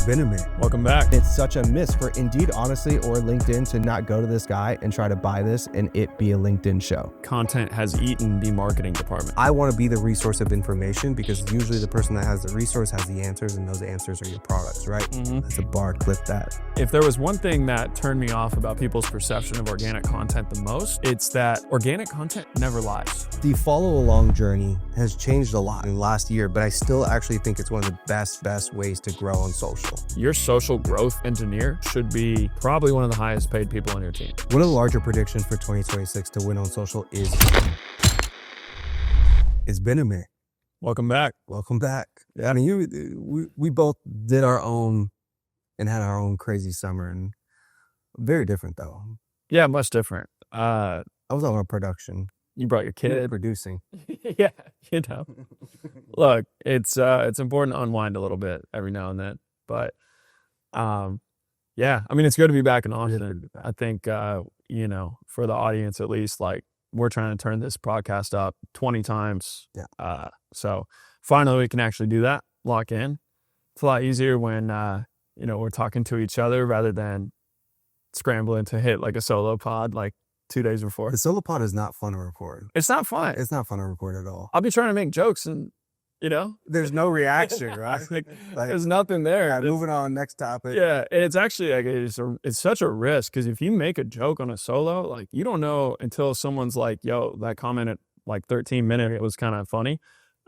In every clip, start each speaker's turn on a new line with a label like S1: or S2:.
S1: It's been a minute.
S2: Welcome back.
S1: It's such a miss for Indeed, honestly, or LinkedIn to not go to this guy and try to buy this and it be a LinkedIn show.
S2: Content has eaten the marketing department.
S1: I want to be the resource of information because usually the person that has the resource has the answers, and those answers are your products, right? That's a bar, clip that.
S2: If there was one thing that turned me off about people's perception of organic content the most, it's that organic content never lies.
S1: The follow along journey has changed a lot in the last year, but I still actually think it's one of the best ways to grow on social.
S2: Your social growth engineer should be probably one of the highest paid people on your team.
S1: One of the larger predictions for 2026 to win on social is it's been a minute.
S2: Welcome back.
S1: Welcome back. Yeah, I mean, we both did our own and had our own crazy summer, and very different though.
S2: Yeah, much different.
S1: I was on a production.
S2: You brought your
S1: You were
S2: kid.
S1: producing.
S2: Yeah, Look, it's important to unwind a little bit every now and then, but yeah, I mean, it's good to be back in Austin. I think for the audience at least, like, we're trying to turn this podcast up 20 times.
S1: Yeah.
S2: So finally we can actually do that, lock in. It's a lot easier when we're talking to each other rather than scrambling to hit like a solo pod like 2 days before.
S1: The solo pod is not fun to record.
S2: It's not fun.
S1: It's not fun to record at all.
S2: I'll be trying to make jokes and
S1: There's no reaction, right?
S2: like, there's nothing there.
S1: Yeah, moving on, next topic.
S2: Yeah, and it's actually like it's such a risk because if you make a joke on a solo, like, you don't know until someone's like, "Yo, that comment at like 13 minutes, it was kind of funny,"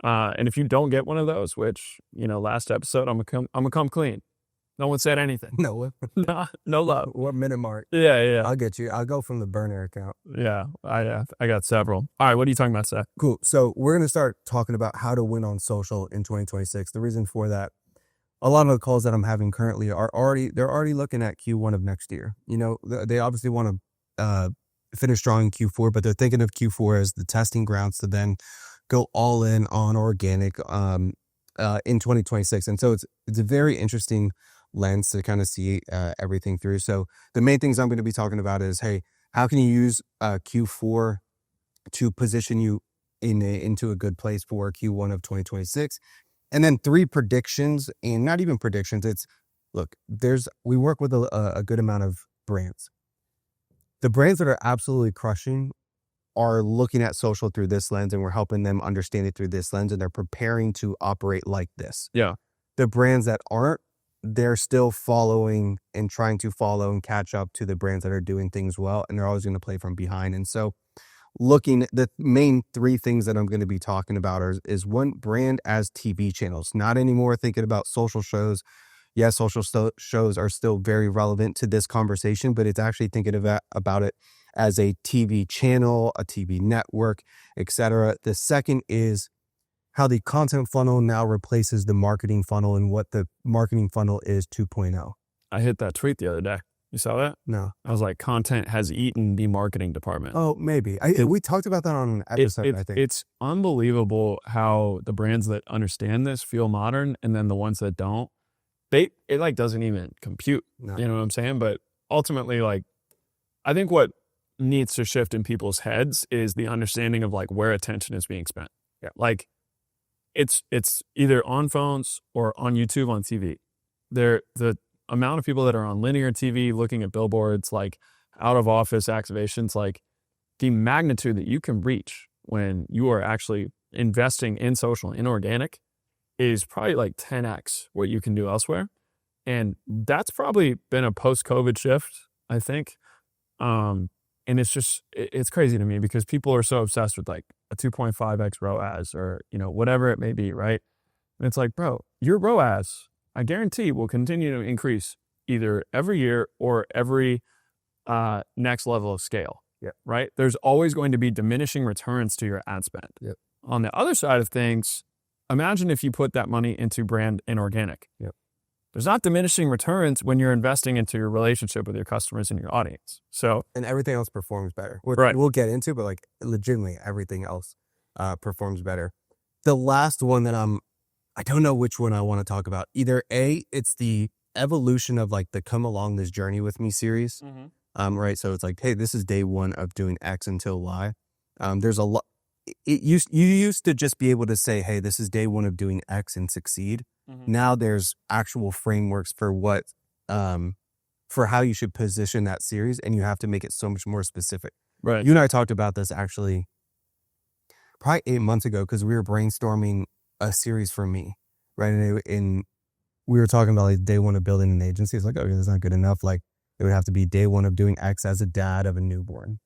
S2: and if you don't get one of those, which last episode, I'm gonna come clean. No one said anything.
S1: No.
S2: No love.
S1: What minute mark?
S2: Yeah.
S1: I'll get you. I'll go from the burner account.
S2: Yeah, I got several. All right, what are you talking about, Seth?
S1: Cool. So we're going to start talking about how to win on social in 2026. The reason for that, a lot of the calls that I'm having currently they're already looking at Q1 of next year. They obviously want to finish strong in Q4, but they're thinking of Q4 as the testing grounds to then go all in on organic in 2026. And so it's a very interesting lens to kind of see everything through. So the main things I'm going to be talking about is, hey, how can you use Q4 to position you into a good place for Q1 of 2026? And then 3 predictions, and not even predictions. It's, look, we work with a good amount of brands. The brands that are absolutely crushing are looking at social through this lens, and we're helping them understand it through this lens, and they're preparing to operate like this.
S2: Yeah.
S1: The brands that aren't, they're still following and trying to follow and catch up to the brands that are doing things well, and they're always going to play from behind. And so looking at the main 3 things that I'm going to be talking about is one, brand as TV channels. Not anymore thinking about social shows. Yes, social shows are still very relevant to this conversation, but it's actually thinking about it as a TV channel, a TV network, etc. The second is how the content funnel now replaces the marketing funnel and what the marketing funnel is 2.0.
S2: I hit that tweet the other day. You saw that?
S1: No.
S2: I was like, content has eaten the marketing department.
S1: Oh, maybe. We talked about that on an episode, I think.
S2: It's unbelievable how the brands that understand this feel modern, and then the ones that don't, it like doesn't even compute.
S1: No.
S2: You know what I'm saying? But ultimately, like, I think what needs to shift in people's heads is the understanding of like where attention is being spent.
S1: Yeah.
S2: Like, it's either on phones or on YouTube, on TV. The amount of people that are on linear TV looking at billboards, like out of office activations, like the magnitude that you can reach when you are actually investing in social and organic is probably like 10x what you can do elsewhere. And that's probably been a post-COVID shift, I think. And it's crazy to me because people are so obsessed with like a 2.5x ROAS or, whatever it may be, right? And it's like, bro, your ROAS, I guarantee, will continue to increase either every year or every next level of scale.
S1: Yep.
S2: Right? There's always going to be diminishing returns to your ad spend.
S1: Yep.
S2: On the other side of things, imagine if you put that money into brand and organic.
S1: Yep.
S2: There's not diminishing returns when you're investing into your relationship with your customers and your audience. So,
S1: and everything else performs better.
S2: Right.
S1: We'll get into, but like legitimately everything else performs better. The last one that I don't know which one I want to talk about. Either A, it's the evolution of like the Come Along This Journey With Me series.
S2: mm-hmm.
S1: Right. So it's like, hey, this is day 1 of doing X until Y. There's a lot. You used to just be able to say, hey, this is day 1 of doing X and succeed. Now there's actual frameworks for what, for how you should position that series, and you have to make it so much more specific.
S2: Right.
S1: You and I talked about this actually probably 8 months ago because we were brainstorming a series for me, right? And we were talking about like day one of building an agency. It's like, okay, that's not good enough. Like it would have to be day one of doing X as a dad of a newborn.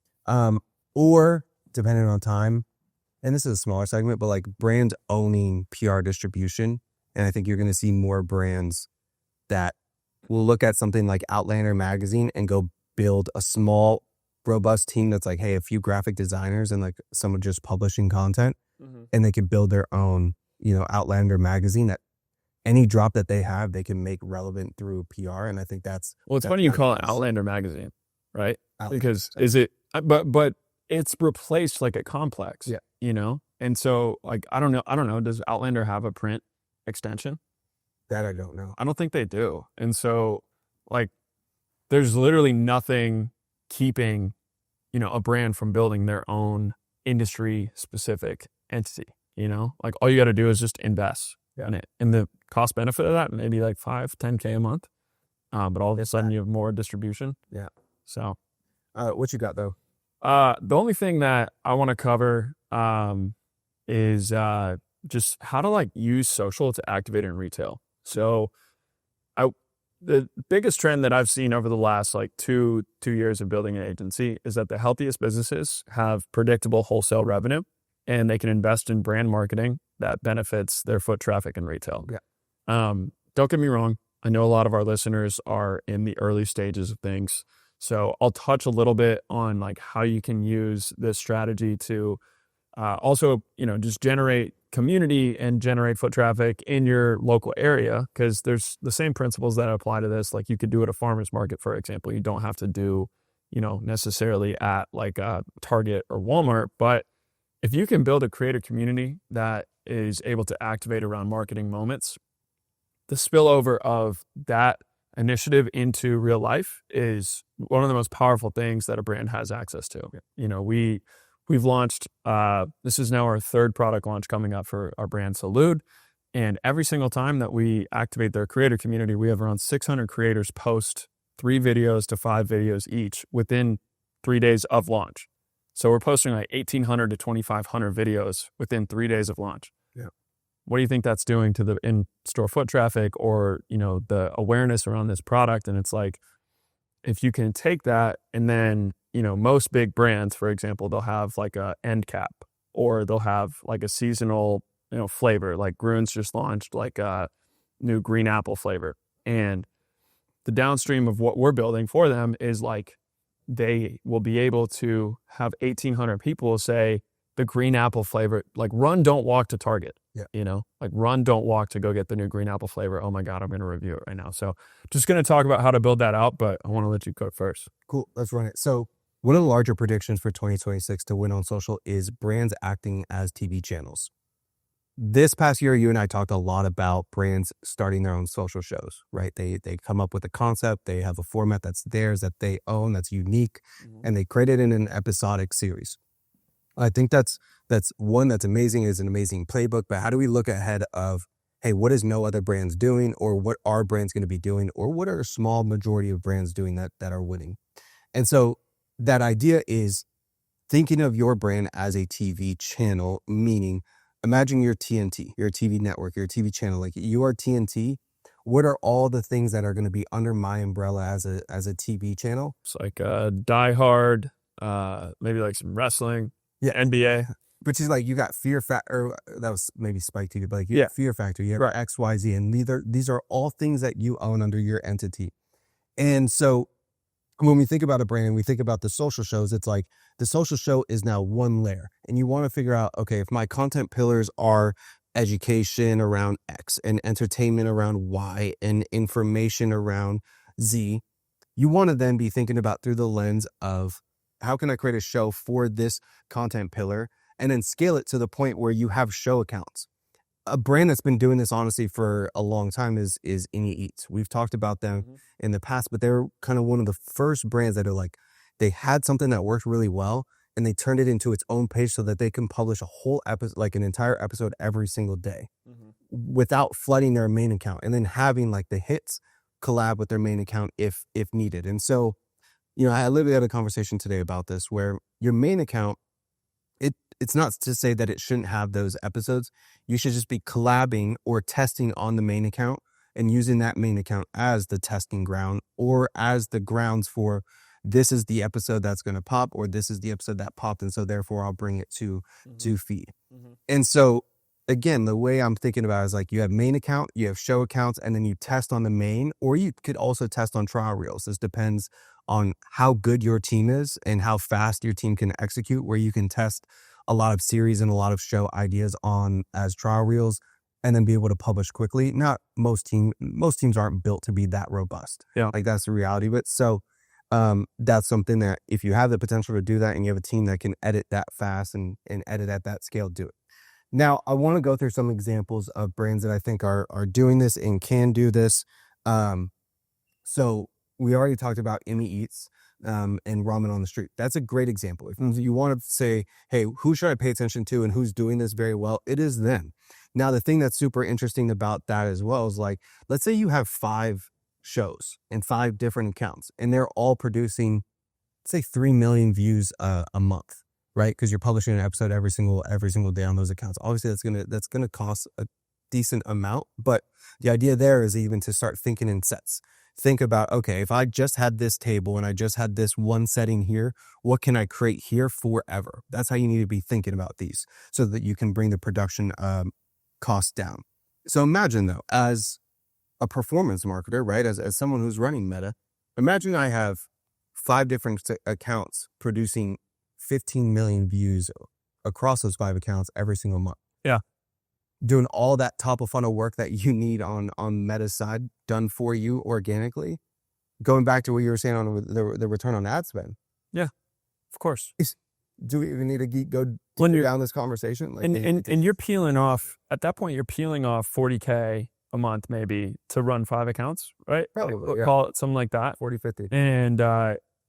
S1: Or depending on time, and this is a smaller segment, but like brands owning PR distribution. And I think you're going to see more brands that will look at something like Outlander magazine and go build a small, robust team that's like, hey, a few graphic designers and like someone just publishing content, and they can build their own, Outlander magazine that any drop that they have, they can make relevant through PR. And I think that's
S2: Well, it's funny you call it Outlander magazine, right?
S1: Outlander,
S2: because is it, but it's replaced like a complex,
S1: Yeah.
S2: And so like, I don't know. Does Outlander have a print extension?
S1: That I don't know.
S2: I don't think they do. And so like, there's literally nothing keeping, a brand from building their own industry specific entity, like all you got to do is just invest in it. And the cost benefit of that, maybe like 5-10K a month. But all of a sudden you have more distribution.
S1: Yeah.
S2: So,
S1: what you got though?
S2: The only thing that I want to cover, is, just how to like use social to activate in retail. So the biggest trend that I've seen over the last like two years of building an agency is that the healthiest businesses have predictable wholesale revenue and they can invest in brand marketing that benefits their foot traffic in retail.
S1: Yeah.
S2: Don't get me wrong. I know a lot of our listeners are in the early stages of things. So I'll touch a little bit on like how you can use this strategy to also, just generate community and generate foot traffic in your local area, because there's the same principles that apply to this. Like you could do at a farmer's market, for example. You don't have to do, necessarily at like a Target or Walmart. But if you can build a creator community that is able to activate around marketing moments, the spillover of that initiative into real life is one of the most powerful things that a brand has access to. We've launched, this is now our third product launch coming up for our brand Salud. And every single time that we activate their creator community, we have around 600 creators post 3 videos to 5 videos each within 3 days of launch. So we're posting like 1,800 to 2,500 videos within 3 days of launch.
S1: Yeah.
S2: What do you think that's doing to the in-store foot traffic or, the awareness around this product? And it's like, if you can take that and then, most big brands, for example, they'll have like a end cap or they'll have like a seasonal, flavor. Like Grun's just launched like a new green apple flavor. And the downstream of what we're building for them is like, they will be able to have 1,800 people say the green apple flavor, like run, don't walk to Target.
S1: Yeah.
S2: Like run, don't walk to go get the new green apple flavor. Oh my God, I'm going to review it right now. So just going to talk about how to build that out, but I want to let you cook first.
S1: Cool. Let's run it. So one of the larger predictions for 2026 to win on social is brands acting as TV channels. This past year, you and I talked a lot about brands starting their own social shows, right? They come up with a concept. They have a format that's theirs, that they own, that's unique, and they create it in an episodic series. I think that's one that's amazing, is an amazing playbook. But how do we look ahead of, hey, what is no other brands doing, or what are brands going to be doing, or what are a small majority of brands doing that are winning? And so that idea is thinking of your brand as a TV channel, meaning imagine you're TNT, you're a TV network, you're a TV channel, like you are TNT. What are all the things that are going to be under my umbrella as a TV channel?
S2: It's like Die Hard, maybe like some wrestling, NBA.
S1: Which is like, you got Fear Factor, that was maybe Spike TV, but like you have Fear Factor, you have XYZ, and these are all things that you own under your entity. And so when we think about a brand and we think about the social shows, it's like the social show is now one layer, and you want to figure out, okay, if my content pillars are education around X and entertainment around Y and information around Z, you want to then be thinking about through the lens of how can I create a show for this content pillar and then scale it to the point where you have show accounts. A brand that's been doing this honestly for a long time is Any Eats. We've talked about them in the past, but they're kind of one of the first brands that are like, they had something that worked really well and they turned it into its own page so that they can publish a whole episode, like an entire episode every single day without flooding their main account, and then having like the hits collab with their main account if needed. And so, I literally had a conversation today about this where your main account, it's not to say that it shouldn't have those episodes. You should just be collabing or testing on the main account and using that main account as the testing ground or as the grounds for this is the episode that's going to pop, or this is the episode that popped, and so therefore I'll bring it to feed. And so again, the way I'm thinking about it is like you have main account, you have show accounts, and then you test on the main, or you could also test on trial reels. This depends on how good your team is and how fast your team can execute, where you can test a lot of series and a lot of show ideas on as trial reels and then be able to publish quickly. Not most teams aren't built to be that robust.
S2: Yeah.
S1: Like that's the reality of it. So that's something that if you have the potential to do that and you have a team that can edit that fast and edit at that scale, do it. Now, I want to go through some examples of brands that I think are doing this and can do this. So we already talked about Emmy Eats and Ramen on the Street. That's a great example. If you want to say, hey, who should I pay attention to and who's doing this very well? It is them. Now, the thing that's super interesting about that as well is like, let's say you have 5 shows and 5 different accounts, and they're all producing, say, 3 million views a month, right? Because you're publishing an episode every single day on those accounts. Obviously, that's gonna cost a decent amount, but the idea there is even to start thinking in sets. Think about, okay, if I just had this table and I just had this one setting here, what can I create here forever? That's how you need to be thinking about these so that you can bring the production cost down. So imagine though, as a performance marketer, right? As someone who's running Meta, imagine I have 5 different accounts producing 15 million views across those 5 accounts every single month.
S2: Yeah.
S1: Doing all that top of funnel work that you need on Meta's side done for you organically. Going back to what you were saying on the return on ad spend.
S2: Yeah, of course.
S1: Do we even need to go down this conversation? Like,
S2: and you're peeling off, at that point, you're peeling off $40K a month maybe to run 5 accounts, right?
S1: Probably, yeah.
S2: Call it something like that.
S1: 40, 50.
S2: And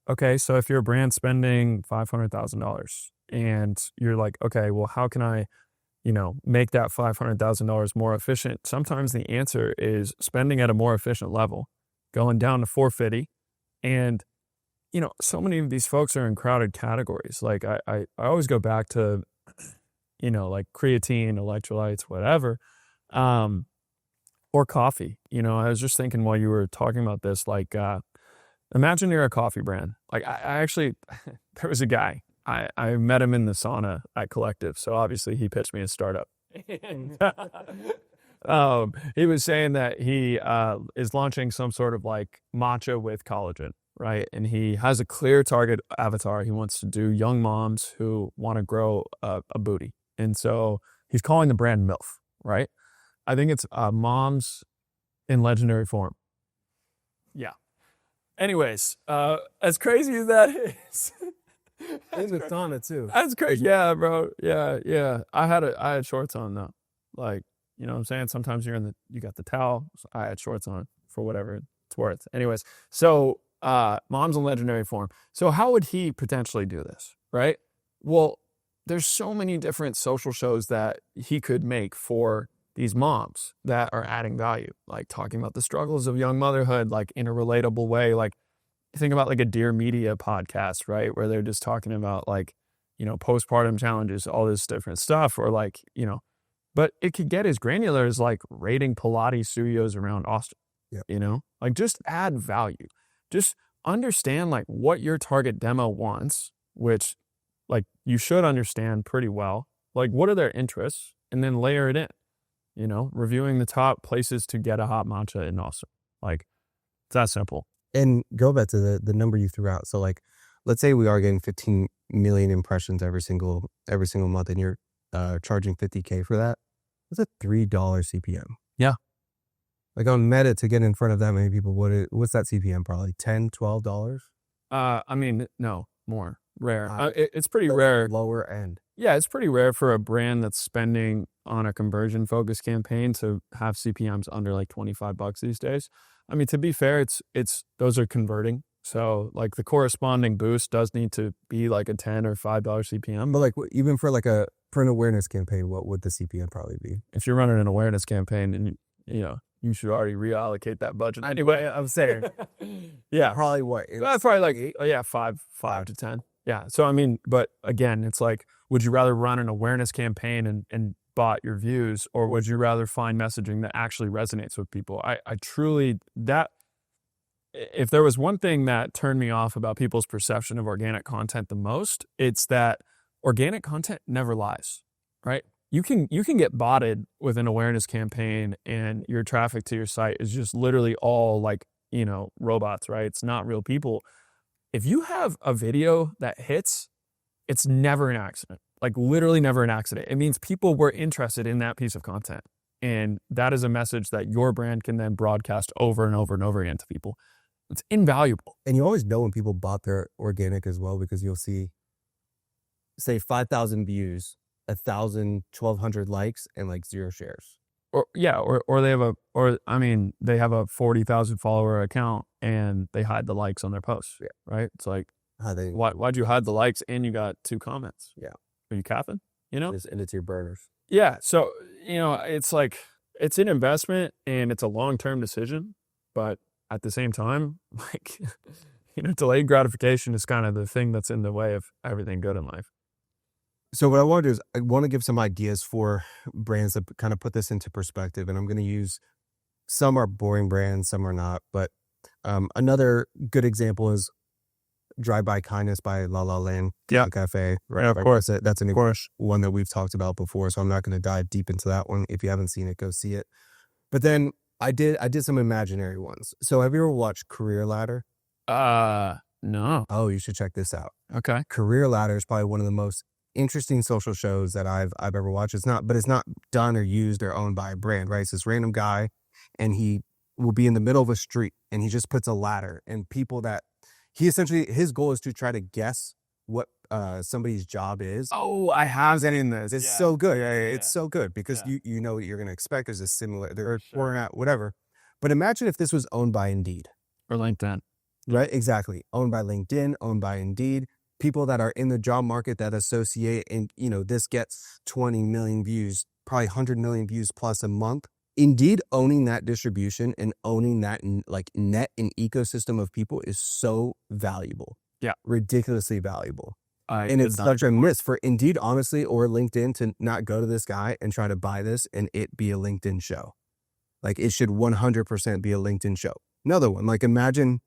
S2: okay, so if you're a brand spending $500,000 and you're like, okay, well, how can I, make that $500,000 more efficient? Sometimes the answer is spending at a more efficient level, going down to 450. And, so many of these folks are in crowded categories. Like I always go back to, like creatine, electrolytes, whatever, or coffee. I was just thinking while you were talking about this, like, imagine you're a coffee brand. Like I actually, there was a guy, I met him in the sauna at Collective. So obviously he pitched me a startup. He was saying that he is launching some sort of like matcha with collagen, right? And he has a clear target avatar. He wants to do young moms who want to grow a booty. And so he's calling the brand MILF, right? I think it's moms in legendary form. Yeah. Anyways, as crazy as that is.
S1: In the sauna too.
S2: That's crazy. Yeah, bro. Yeah. I had shorts on though. Like, you know what I'm saying? Sometimes you got the towel. So I had shorts on for whatever it's worth. Anyways, so mom's in legendary form. So how would he potentially do this, right? Well, there's so many different social shows that he could make for these moms that are adding value, like talking about the struggles of young motherhood, like in a relatable way. Like, think about like a Dear Media podcast, right? Where they're just talking about like, postpartum challenges, all this different stuff, or like, but it could get as granular as like rating Pilates studios around Austin, like just add value, just understand like what your target demo wants, which like you should understand pretty well, like what are their interests, and then layer it in, reviewing the top places to get a hot matcha in Austin. Like it's that simple.
S1: And go back to the number you threw out. So like, let's say we are getting 15 million impressions every single month, and you're charging $50K for that. That's a $3 CPM.
S2: Yeah.
S1: Like on Meta, to get in front of that many people, what's that CPM? Probably $10, $12?
S2: I mean, no, more. Rare. It's pretty rare.
S1: Lower end.
S2: Yeah, it's pretty rare for a brand that's spending on a conversion focused campaign to have CPMs under like $25 these days. I mean, to be fair, it's those are converting. So like the corresponding boost does need to be like a $10 or $5 CPM.
S1: But like even for like a print awareness campaign, what would the CPM probably be?
S2: If you're running an awareness campaign, and you should already reallocate that budget anyway.
S1: I'm saying,
S2: Yeah,
S1: probably what?
S2: probably like five to 10. Yeah. So I mean, but again, it's like, would you rather run an awareness campaign and bot your views, or would you rather find messaging that actually resonates with people? I truly, that if there was one thing that turned me off about people's perception of organic content the most, it's that organic content never lies, right? You can get botted with an awareness campaign, and your traffic to your site is just literally all like, robots, right? It's not real people. If you have a video that hits, it's never an accident, like literally never an accident. It means people were interested in that piece of content. And that is a message that your brand can then broadcast over and over and over again to people. It's invaluable.
S1: And you always know when people bought their organic as well, because you'll see, say, 5,000 views, 1,000, 1,200 likes, and like 0 shares.
S2: Or they have a 40,000 follower account and they hide the likes on their posts.
S1: Yeah.
S2: Right. It's like,
S1: they
S2: why'd you hide the likes and you got 2 comments?
S1: Yeah.
S2: Are you capping?
S1: Just end it to your burners.
S2: Yeah. So, it's like, it's an investment and it's a long-term decision, but at the same time, like, delayed gratification is kind of the thing that's in the way of everything good in life.
S1: So what I want to do is I want to give some ideas for brands that kind of put this into perspective. And I'm going to use, some are boring brands, some are not. But another good example is Drive By Kindness by La La Land Cafe. Right?
S2: Yeah, of course.
S1: That's an one that we've talked about before. So I'm not going to dive deep into that one. If you haven't seen it, go see it. But then I did some imaginary ones. So have you ever watched Career Ladder?
S2: No.
S1: Oh, you should check this out.
S2: Okay.
S1: Career Ladder is probably one of the most interesting social shows that I've ever watched. It's not done or used or owned by a brand, right? It's this random guy, and he will be in the middle of a street, and he just puts a ladder, and people that his goal is to try to guess what somebody's job is.
S2: Oh, I have
S1: in this. It's so good. It's so good because you know what you're going to expect. There's a similar, or not, whatever. But imagine if this was owned by Indeed
S2: or LinkedIn,
S1: right? Exactly. Owned by LinkedIn, owned by Indeed. People that are in the job market that associate, and this gets 20 million views, probably 100 million views plus a month. Indeed, owning that distribution and owning that net and ecosystem of people is so valuable.
S2: Yeah,
S1: ridiculously valuable. And it's such a miss for Indeed, honestly, or LinkedIn to not go to this guy and try to buy this and it be a LinkedIn show. Like, it should 100% be a LinkedIn show. Another one, like, imagine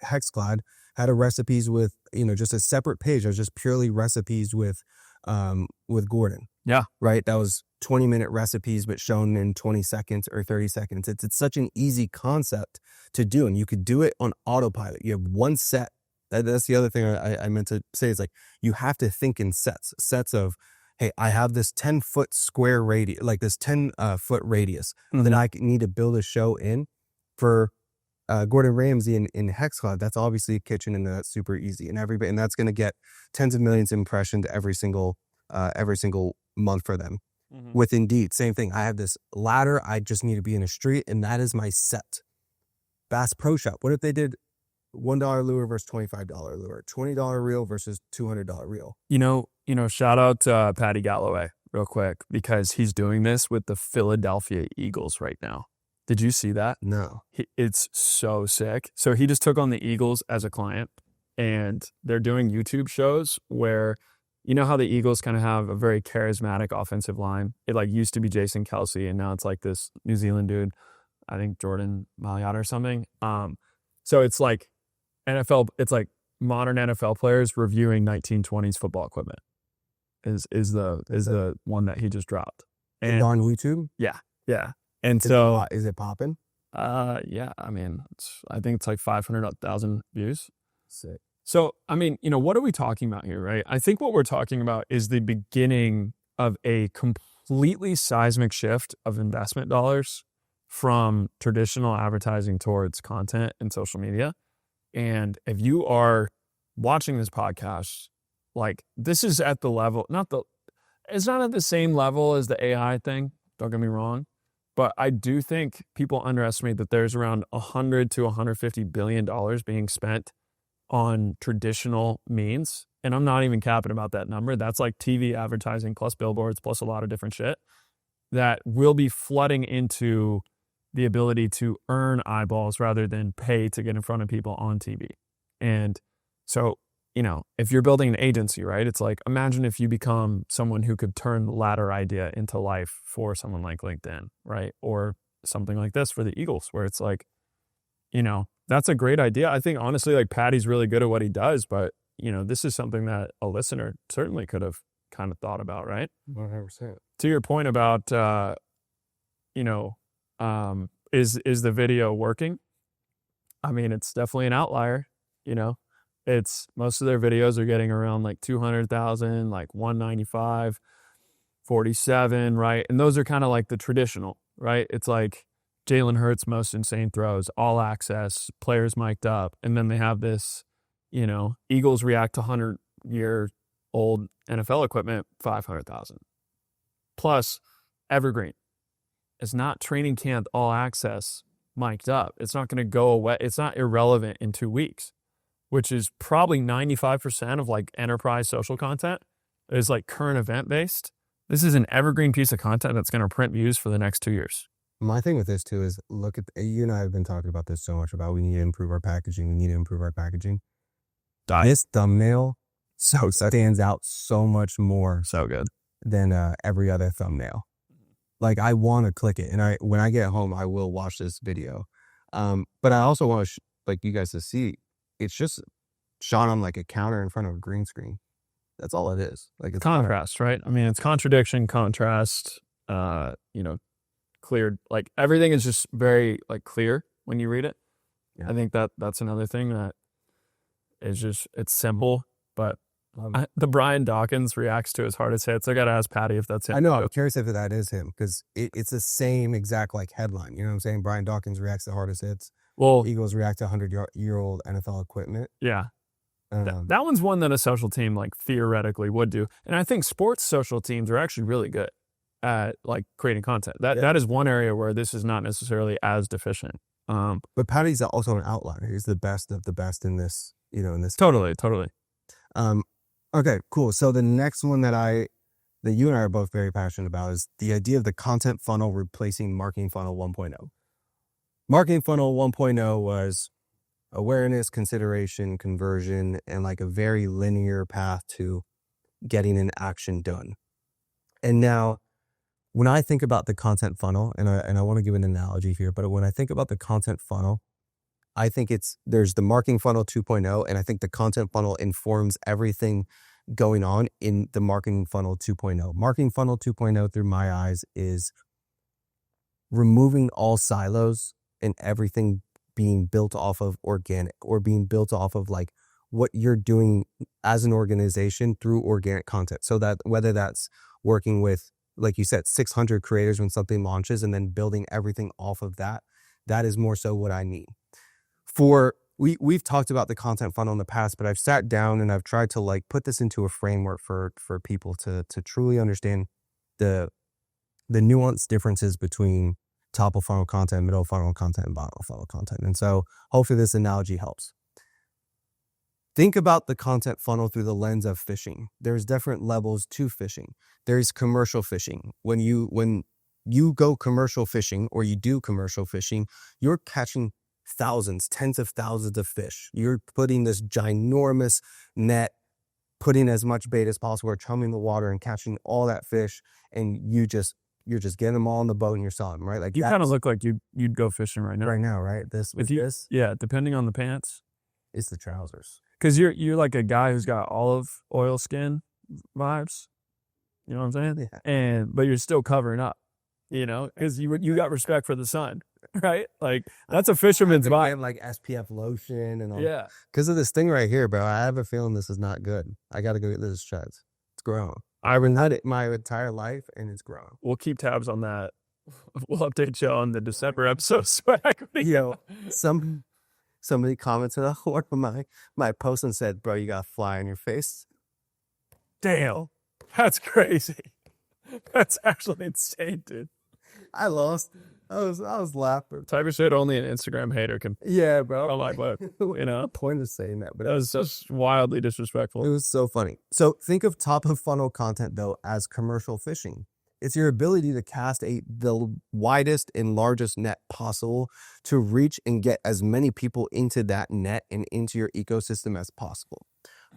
S1: Hexclad had a recipes with, just a separate page that was just purely recipes with Gordon.
S2: Yeah.
S1: Right. That was 20-minute recipes, but shown in 20 seconds or 30 seconds. It's such an easy concept to do. And you could do it on autopilot. You have one set. That's the other thing I meant to say is, like, you have to think in sets of, hey, I have this 10-foot square radius, like this 10-foot radius that I need to build a show in. For Gordon Ramsay in Hexclad, that's obviously a kitchen, and that's super easy, and that's going to get tens of millions of impressions every single month for them. With Indeed, same thing. I have this ladder. I just need to be in a street, and that is my set. Bass Pro Shop. What if they did $1 lure versus $25 lure, $20 reel versus $200 reel?
S2: Shout out to Patty Galloway real quick, because he's doing this with the Philadelphia Eagles right now. Did you see that?
S1: No.
S2: It's so sick. So he just took on the Eagles as a client, and they're doing YouTube shows where, how the Eagles kind of have a very charismatic offensive line. It used to be Jason Kelsey, and now it's like this New Zealand dude, I think Jordan Mailata or something. So it's like NFL, it's like modern NFL players reviewing 1920s football equipment is the one that he just dropped.
S1: And on YouTube?
S2: Yeah. And
S1: is it popping?
S2: Yeah. I mean, I think it's like 500,000 views.
S1: Sick.
S2: So, what are we talking about here, right? I think what we're talking about is the beginning of a completely seismic shift of investment dollars from traditional advertising towards content and social media. And if you are watching this podcast, like, this is at the level, it's not at the same level as the AI thing, don't get me wrong, but I do think people underestimate that there's around $100 to $150 billion being spent on traditional means, and I'm not even capping about that number. That's like TV advertising plus billboards plus a lot of different shit that will be flooding into the ability to earn eyeballs rather than pay to get in front of people on TV. And so, you know, if you're building an agency, right, it's like, imagine if you become someone who could turn the ladder idea into life for someone like LinkedIn, right? Or something like this for the Eagles, where it's like, you know, that's a great idea. I think honestly, like Patty's really good at what he does, but you know, this is something that a listener certainly could have kind of thought about, right?
S1: 100%.
S2: To your point about, you know, is the video working? I mean, it's definitely an outlier, you know, it's most of their videos are getting around like 200,000, like 195, 47, right? And those are kind of like the traditional, right? It's like Jalen Hurts' most insane throws, all access, players mic'd up. And then they have this, you know, Eagles react to 100-year-old NFL equipment, 500,000. Plus, Evergreen. It's not training camp all access mic'd up. It's not going to go away. It's not irrelevant in 2 weeks, which is probably 95% of like enterprise social content is like current event based. This is an evergreen piece of content that's going to print views for the next 2 years.
S1: My thing with this too is look at, you and I have been talking about this so much about we need to improve our packaging. We need to improve our packaging. This thumbnail stands out so much more
S2: So good.
S1: than every other thumbnail. Like I want to click it, and when I get home, I will watch this video. But I also want to like you guys to see, it's just shot on like a counter in front of a green screen. That's all it is. Like it's
S2: Contrast, right? I mean, it's contradiction, contrast, you know, cleared. Like everything is just very like clear when you read it.
S1: Yeah.
S2: I think that's another thing that is just, it's simple, but the Brian Dawkins reacts to his hardest hits. I got to ask Patty if that's him.
S1: I know. I'm curious if that is him because it's the same exact like headline. You know what I'm saying? Brian Dawkins reacts to hardest hits.
S2: Well,
S1: Eagles react to 100-year-old NFL equipment.
S2: yeah. That one's one that a social team like theoretically would do. And I think sports social teams are actually really good at like creating content. That is one area where this is not necessarily as deficient.
S1: But Patty's also an outlier. He's the best of the best in this, you know, in this.
S2: Totally.
S1: Okay, cool. So the next one that you and I are both very passionate about is the idea of the content funnel replacing marketing funnel 1.0. Marketing funnel 1.0 was awareness, consideration, conversion, and like a very linear path to getting an action done. And now when I think about the content funnel, and I want to give an analogy here, but when I think about the content funnel, I think there's the marketing funnel 2.0, and I think the content funnel informs everything going on in the marketing funnel 2.0. Marketing funnel 2.0 through my eyes is removing all silos and everything being built off of organic or being built off of like what you're doing as an organization through organic content. So that whether that's working with, like you said, 600 creators when something launches and then building everything off of that, that is more so what I need. We've talked about the content funnel in the past, but I've sat down and I've tried to like put this into a framework for people to truly understand the nuanced differences between top of funnel content, middle of funnel content, and bottom of funnel content. And so hopefully this analogy helps. Think about the content funnel through the lens of fishing. There's different levels to fishing. There's commercial fishing. When you go commercial fishing or you do commercial fishing, you're catching thousands, tens of thousands of fish. You're putting this ginormous net, putting as much bait as possible, or chumming the water and catching all that fish, and you're just getting them all on the boat and you're selling them, right? Like
S2: you kind of look like you'd go fishing right now.
S1: Right now, right? This,
S2: yeah, depending on the pants.
S1: It's the trousers.
S2: Because you're like a guy who's got olive oil skin vibes. You know what I'm saying? Yeah. But you're still covering up, you know, because you got respect for the sun, right? Like that's a fisherman's vibe.
S1: Like SPF lotion and all.
S2: Yeah.
S1: Because of this thing right here, bro. I have a feeling this is not good. I got to go get this checked. It's growing. I've had it my entire life and it's growing.
S2: We'll keep tabs on that. We'll update you on the December episode swag.
S1: Yo, somebody commented on one of my post and said, bro, you got a fly on your face.
S2: Damn. That's crazy. That's actually insane, dude.
S1: I lost I was laughing.
S2: Type of shit only an Instagram hater can.
S1: Yeah, bro.
S2: I'm like, look, you know,
S1: The point of saying that, but
S2: that was just wildly disrespectful.
S1: it was so funny. So think of top of funnel content though as commercial fishing. It's your ability to cast the widest and largest net possible to reach and get as many people into that net and into your ecosystem as possible,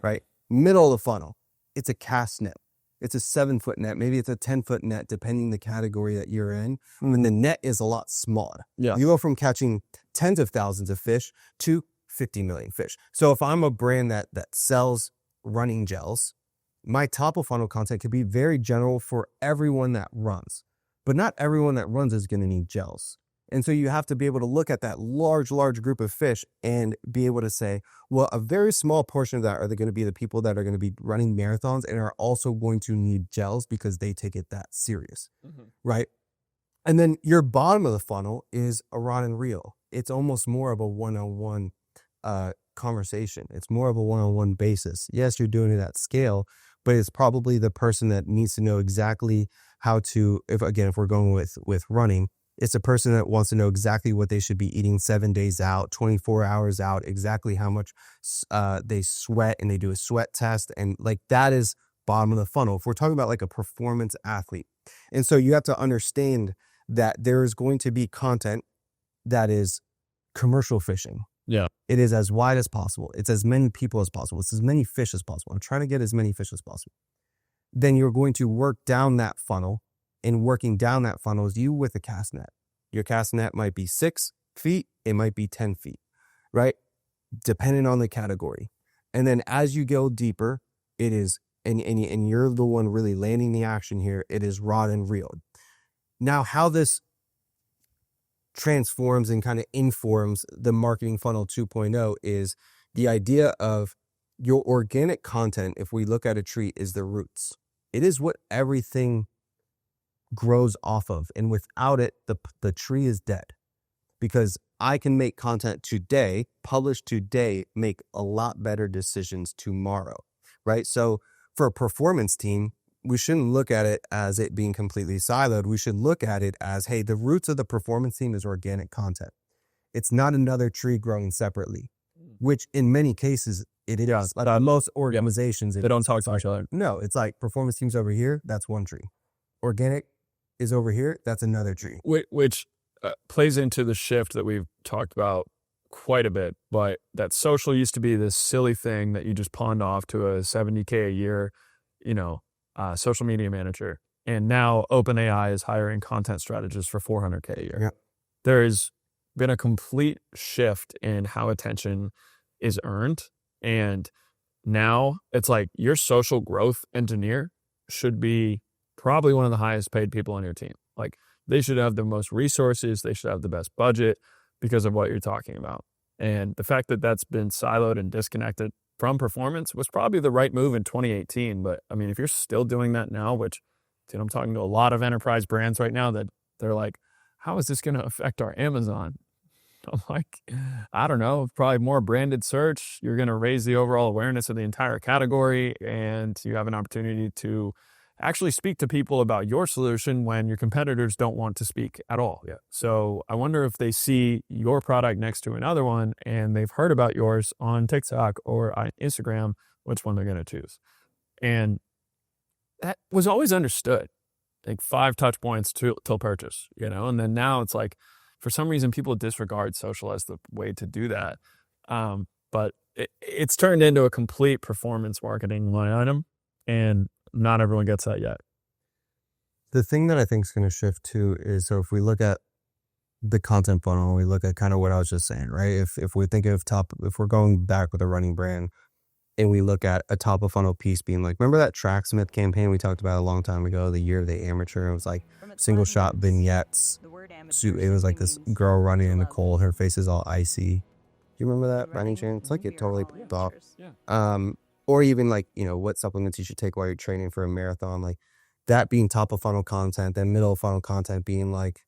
S1: right? Middle of the funnel, it's a cast net. It's a 7-foot net. Maybe it's a 10-foot net, depending the category that you're in. And the net is a lot smaller.
S2: Yeah.
S1: You go from catching tens of thousands of fish to 50 million fish. So if I'm a brand that sells running gels, my top of funnel content could be very general for everyone that runs, but not everyone that runs is going to need gels. And so you have to be able to look at that large group of fish and be able to say, well, a very small portion of that are going to be the people that are going to be running marathons and are also going to need gels because they take it that serious, right? And then your bottom of the funnel is a rod and reel. It's almost more of a one-on-one conversation. It's more of a one-on-one basis. Yes, you're doing it at scale, but it's probably the person that needs to know exactly how to, if we're going with running, it's a person that wants to know exactly what they should be eating 7 days out, 24 hours out, exactly how much they sweat, and they do a sweat test. And like that is bottom of the funnel. If we're talking about like a performance athlete. And so you have to understand that there is going to be content that is commercial fishing.
S2: Yeah.
S1: It is as wide as possible. It's as many people as possible. It's as many fish as possible. I'm trying to get as many fish as possible. Then you're going to work down that funnel. And working down that funnel is you with a cast net. Your cast net might be 6 feet. It might be 10 feet, right? Depending on the category. And then as you go deeper, it is, and you're the one really landing the action here, it is rod and reel. Now, how this transforms and kind of informs the marketing funnel 2.0 is the idea of your organic content. If we look at a tree, is the roots. It is what everything grows off of, and without it, the tree is dead. Because I can make content today, publish today, make a lot better decisions tomorrow, right? So for a performance team, we shouldn't look at it as it being completely siloed. We should look at it as, hey, the roots of the performance team is organic content. It's not another tree growing separately, which in many cases it is. Like most organizations,
S2: they don't talk to each other.
S1: No, it's like performance teams over here, that's one tree. Organic is over here, that's another tree.
S2: Which plays into the shift that we've talked about quite a bit, but that social used to be this silly thing that you just pawned off to a $70K a year, social media manager. And now OpenAI is hiring content strategists for $400K a year.
S1: Yeah.
S2: There's been a complete shift in how attention is earned. And now it's like your social growth engineer should be probably one of the highest paid people on your team. Like they should have the most resources. They should have the best budget because of what you're talking about. And the fact that that's been siloed and disconnected from performance was probably the right move in 2018. But I mean, if you're still doing that now, which I'm talking to a lot of enterprise brands right now that they're like, how is this going to affect our Amazon? I'm like, I don't know, probably more branded search. You're going to raise the overall awareness of the entire category, and you have an opportunity to actually speak to people about your solution when your competitors don't want to speak at all. Yeah. So I wonder if they see your product next to another one and they've heard about yours on TikTok or on Instagram, which one they're going to choose. And that was always understood, like 5 touch points till purchase, and then now it's like, for some reason, people disregard social as the way to do that. But it's turned into a complete performance marketing line item, and not everyone gets that yet.
S1: The thing that I think is going to shift too is, so if we look at the content funnel, we look at kind of what I was just saying, right? If we think of if we're going back with a running brand and we look at a top of funnel piece being like, remember that Tracksmith campaign we talked about a long time ago, the year of the amateur? It was like single shot vignettes. It was like this girl running in the cold. Her face is all icy. Do you remember that by any chance? Like it totally popped off.
S2: Yeah.
S1: Or even like, what supplements you should take while you're training for a marathon, like that being top of funnel content, then middle of funnel content being like,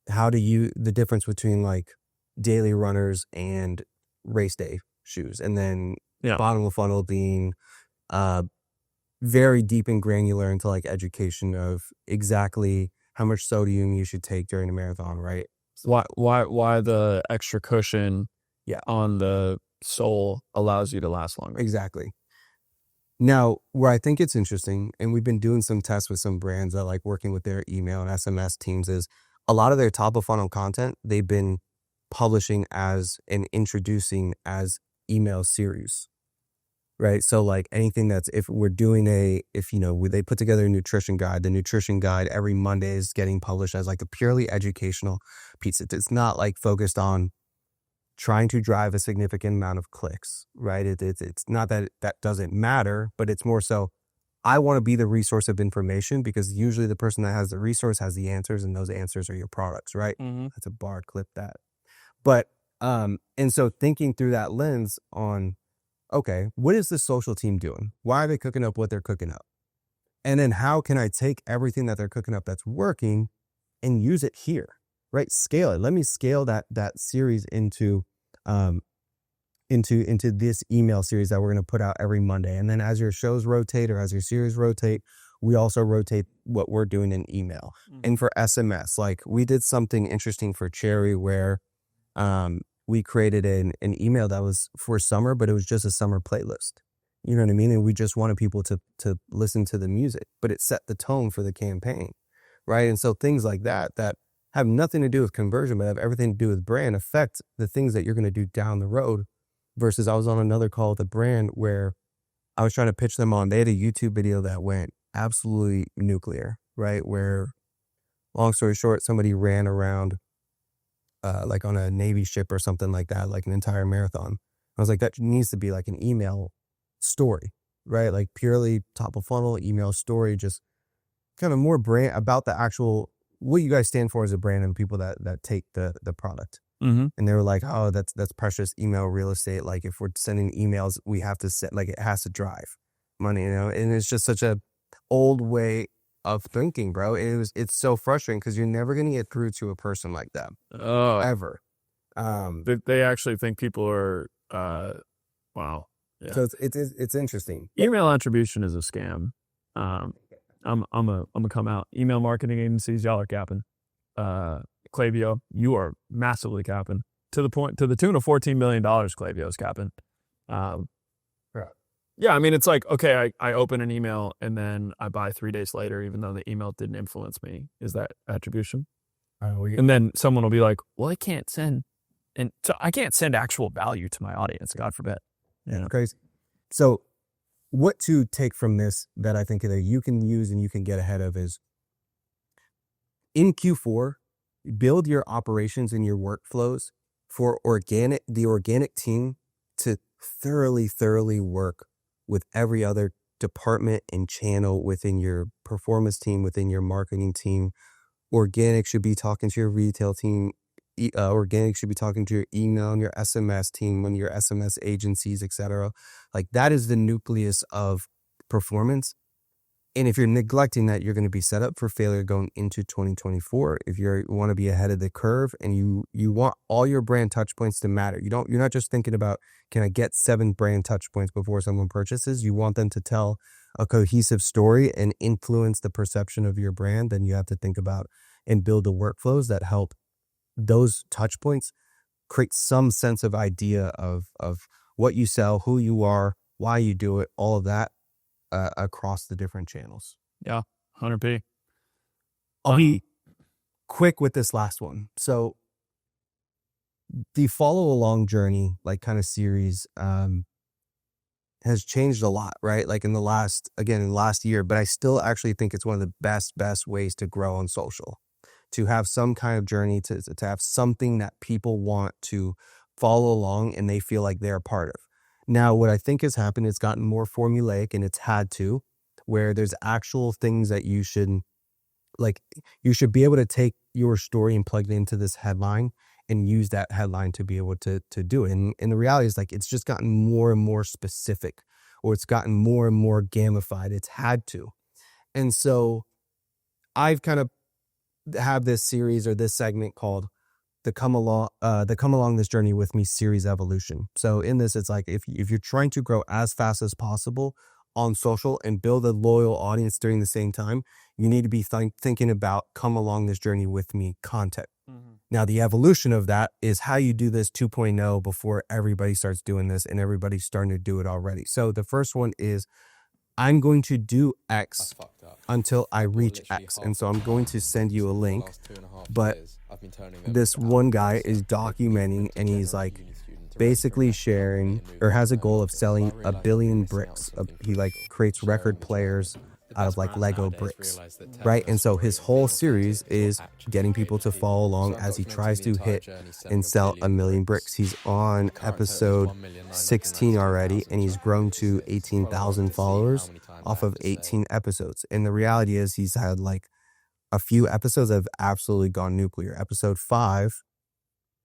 S1: the difference between like daily runners and race day shoes. And then bottom of the funnel being very deep and granular into like education of exactly how much sodium you should take during a marathon, right?
S2: Why the extra cushion
S1: Yeah.
S2: on the sole allows you to last longer.
S1: Exactly. Now, where I think it's interesting, and we've been doing some tests with some brands that like working with their email and SMS teams, is a lot of their top of funnel content they've been publishing as and introducing as email series, right? So like anything that's, if we're doing if you know, they put together a nutrition guide, the nutrition guide every Monday is getting published as like a purely educational piece. It's not like focused on trying to drive a significant amount of clicks, right? It's not that that doesn't matter, but it's more so I want to be the resource of information, because usually the person that has the resource has the answers, and those answers are your products, right?
S2: Mm-hmm.
S1: That's a bar, clip that. But and so thinking through that lens on, okay, what is the social team doing? Why are they cooking up what they're cooking up? And then how can I take everything that they're cooking up that's working and use it here, right? Scale it. Let me scale that series into this email series that we're going to put out every Monday. And then as your shows rotate or as your series rotate, we also rotate what we're doing in email.
S2: Mm-hmm.
S1: And for SMS, like we did something interesting for Cherry where we created an email that was for summer, but it was just a summer playlist. You know what I mean? And we just wanted people to listen to the music, but it set the tone for the campaign, right? And so things like that have nothing to do with conversion, but have everything to do with brand, affect the things that you're going to do down the road. Versus I was on another call with a brand where I was trying to pitch them on, they had a YouTube video that went absolutely nuclear, right? Where, long story short, somebody ran around like on a Navy ship or something like that, like an entire marathon. I was like, that needs to be like an email story, right? Like purely top of funnel email story, just kind of more brand about the actual, what you guys stand for as a brand and people that take the product.
S2: Mm-hmm.
S1: And they were like, oh, that's precious email real estate. Like if we're sending emails, we have to set, like it has to drive money, you know? And it's just such a old way of thinking, bro. It's so frustrating because you're never going to get through to a person like that. Ever.
S2: They actually think people are, wow. Yeah.
S1: So it's interesting.
S2: Email attribution is a scam. I'm gonna come out. Email marketing agencies, y'all are capping. Klaviyo, you are massively capping to the tune of $14 million. Klaviyo is capping. Yeah, I mean, it's like, okay, I open an email and then I buy 3 days later, even though the email didn't influence me. Is that attribution? And then someone will be like, well, I can't send actual value to my audience. God forbid.
S1: Yeah, crazy. So what to take from this that I think that you can use and you can get ahead of is in Q4, build your operations and your workflows for the organic team to thoroughly work with every other department and channel within your performance team, within your marketing team. Organic should be talking to your retail team. Organic should be talking to your email and your SMS team and your SMS agencies, etc. Like that is the nucleus of performance. And if you're neglecting that, you're going to be set up for failure going into 2024. If you want to be ahead of the curve and you want all your brand touch points to matter, you're not just thinking about, can I get 7 brand touch points before someone purchases? You want them to tell a cohesive story and influence the perception of your brand. Then you have to think about and build the workflows that help those touch points create some sense of idea of what you sell, who you are, why you do it, all of that. Across the different channels.
S2: Yeah, 100p.
S1: I'll be quick with this last one. So the follow along journey, like kind of series, has changed a lot, right? Like in the last year, but I still actually think it's one of the best ways to grow on social, to have some kind of journey, to have something that people want to follow along and they feel like they're a part of. Now, what I think has happened, it's gotten more formulaic and it's had to, where there's actual things that you should be able to take your story and plug it into this headline and use that headline to be able to do it. And the reality is like, it's just gotten more and more specific, or it's gotten more and more gamified. It's had to. And so I've kind of have this series or this segment called the come along this journey with me series evolution. So in this, it's like if you're trying to grow as fast as possible on social and build a loyal audience during the same time, you need to be thinking about come along this journey with me content. Now, the evolution of that is how you do this 2.0 before everybody starts doing this, and everybody's starting to do it already. So the first one is I'm going to do X until I reach X. And so I'm going to send you a link, but this one guy is documenting, and he's like basically sharing or has a goal of selling 1 billion bricks. He like creates record players out of like Lego bricks, right? And so his whole series is getting people to follow along as he tries to hit and sell 1 million bricks. He's on episode 16 already, and he's grown to 18,000 followers off of 18 episodes. And the reality is he's had like a few episodes that have absolutely gone nuclear. Episode 5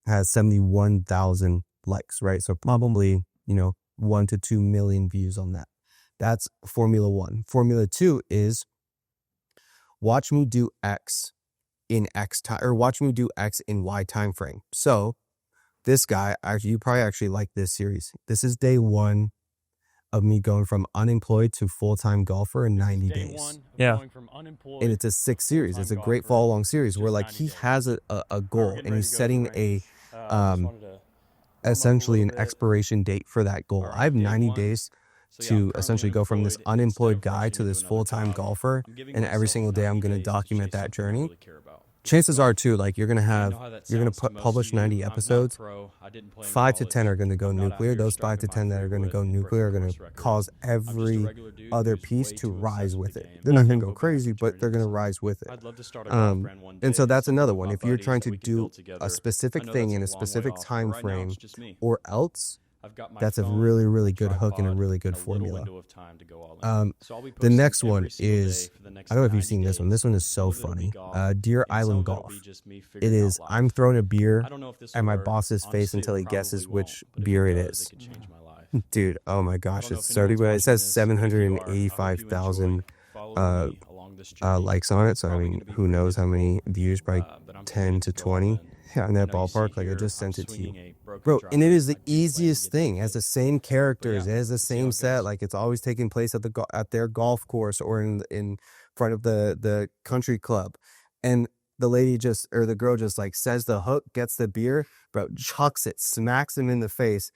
S1: has 71,000 likes, right? So probably, 1 to 2 million views on that. That's Formula 1. Formula 2 is watch me do X in X time, or watch me do X in Y time frame. So this guy, actually, you probably actually like this series. This is day 1 of me going from unemployed to full-time golfer in 90 days.
S2: Yeah.
S1: And it's a 6 series. It's a great follow-along series where like he has a goal, and he's setting a essentially an expiration date for that goal. I have 90 days to essentially go from this unemployed guy to this full-time golfer, and every single day I'm going to document that journey. Chances are too, like you're going to publish 90 episodes. 5 to 10 are going to go nuclear. Those 5 to 10 that are going to go nuclear are going to cause every other piece to rise with it. They're not going to go crazy, but they're going to rise with it. And so that's another one. If you're trying to do a specific thing in a specific time frame or else, that's a really, really good hook and a really good formula. The next one is, I don't know if you've seen this one. This one is so funny. Deer Island Golf. It is, I'm throwing a beer at my boss's face until he guesses which beer it is. Dude, oh my gosh, it's 30, but it says 785,000 likes on it. So, I mean, who knows how many views, probably 10 to 20. Yeah, in that ballpark, like I just sent it to you, bro. And it is the easiest thing. It has the same characters, it has the same set. Like it's always taking place at their golf course or in front of the country club. And the lady or the girl just like says the hook, gets the beer, bro, chucks it, smacks him in the face.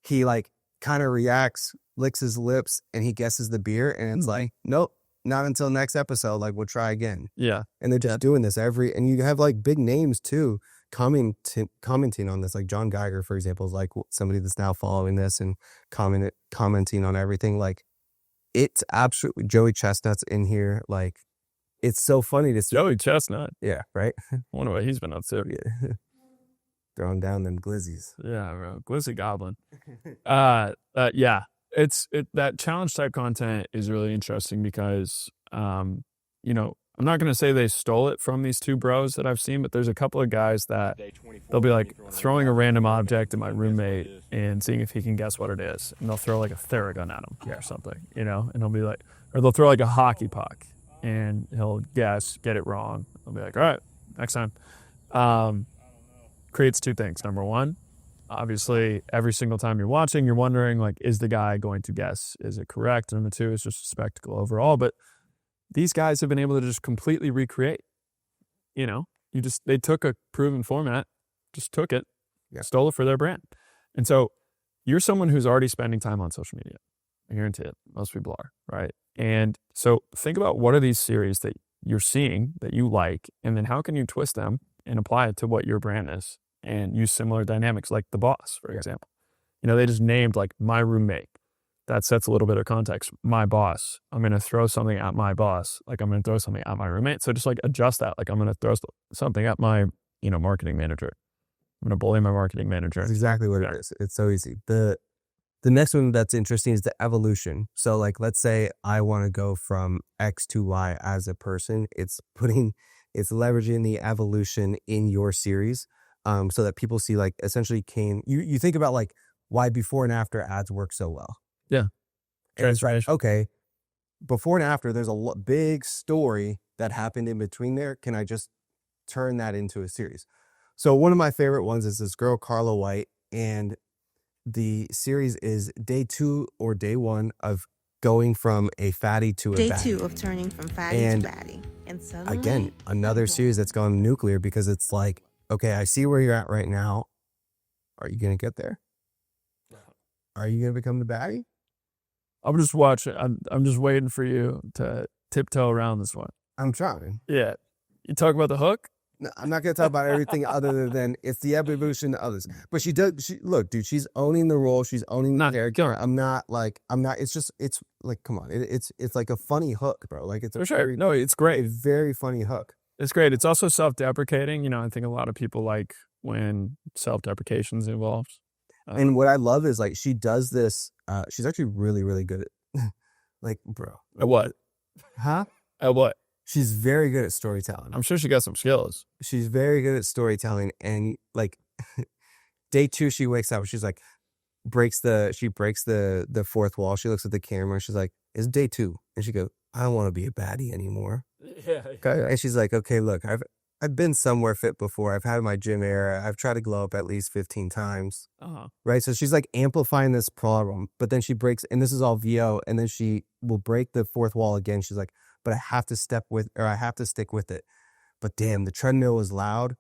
S1: He like kind of reacts, licks his lips, and he guesses the beer, and it's like, nope. Not until next episode. Like we'll try again.
S2: Yeah,
S1: and they're just doing this and you have like big names too commenting on this. Like John Geiger, for example, is like somebody that's now following this and commenting on everything. Like it's absolutely Joey Chestnut's in here. Like it's so funny to see.
S2: Joey Chestnut.
S1: Yeah, right.
S2: I wonder what he's been up to.
S1: Yeah. Throwing down them glizzies.
S2: Yeah, bro. Glizzy Goblin. Yeah. That challenge type content is really interesting because, I'm not going to say they stole it from these two bros that I've seen, but there's a couple of guys that they'll be like throwing a random object at my roommate and seeing if he can guess what it is. And they'll throw like a Theragun at him or something, and he'll be like, or they'll throw like a hockey puck and he'll guess, get it wrong. I'll be like, all right, next time. Creates 2 things. Number 1, obviously, every single time you're watching, you're wondering, like, is the guy going to guess? Is it correct? And number 2 is just a spectacle overall. But these guys have been able to just completely recreate. They took a proven format, just took it, stole it for their brand. And so you're someone who's already spending time on social media. I guarantee it. Most people are, right? And so think about what are these series that you're seeing that you like, and then how can you twist them and apply it to what your brand is and use similar dynamics, like The Boss, for example. They just named like my roommate. That sets a little bit of context. My boss. I'm going to throw something at my boss. Like I'm going to throw something at my roommate. So just like adjust that. Like I'm going to throw something at my, marketing manager. I'm going to bully my marketing manager.
S1: That's exactly what it is. It's so easy. The next one that's interesting is the evolution. So like, let's say I want to go from X to Y as a person. It's leveraging the evolution in your series. So that people see like essentially you think about like why before and after ads work so well.
S2: Yeah.
S1: And it's right. Okay. Before and after, there's a big story that happened in between there. Can I just turn that into a series? So one of my favorite ones is this girl, Carla White, and the series is day 2 or day 1 of going from a fatty to a
S3: Day
S1: baddie.
S3: 2 of turning from fatty
S1: And
S3: to baddie. And suddenly,
S1: again, another series that's gone nuclear because it's like, okay, I see where you're at right now. Are you going to get there? Are you going to become the baddie?
S2: I'm just watching. I'm just waiting for you to tiptoe around this one.
S1: I'm trying.
S2: Yeah. You talk about the hook?
S1: No, I'm not going to talk about everything other than it's the evolution of others. But look, dude, she's owning the role. She's owning the character. I'm not, it's like, come on. It's like a funny hook, bro. Like, it's
S2: for sure. No, it's great.
S1: A very funny hook.
S2: It's great. It's also self-deprecating. I think a lot of people like when self-deprecation is involved.
S1: And what I love is like, she does this. She's actually really, really good at like, bro.
S2: At what?
S1: Huh?
S2: At what?
S1: She's very good at storytelling.
S2: I'm sure she got some skills.
S1: She's very good at storytelling. And like day 2, she wakes up. She's like, breaks the fourth wall. She looks at the camera. She's like, it's day 2. And she goes, I don't want to be a baddie anymore.
S2: Yeah.
S1: Okay. And she's like, okay, look, I've been somewhere fit before. I've had my gym era. I've tried to glow up at least 15 times. Right. So she's like amplifying this problem, but then she breaks, and this is all VO. And then she will break the fourth wall again. She's like, but I have to stick with it. But damn, the treadmill was loud,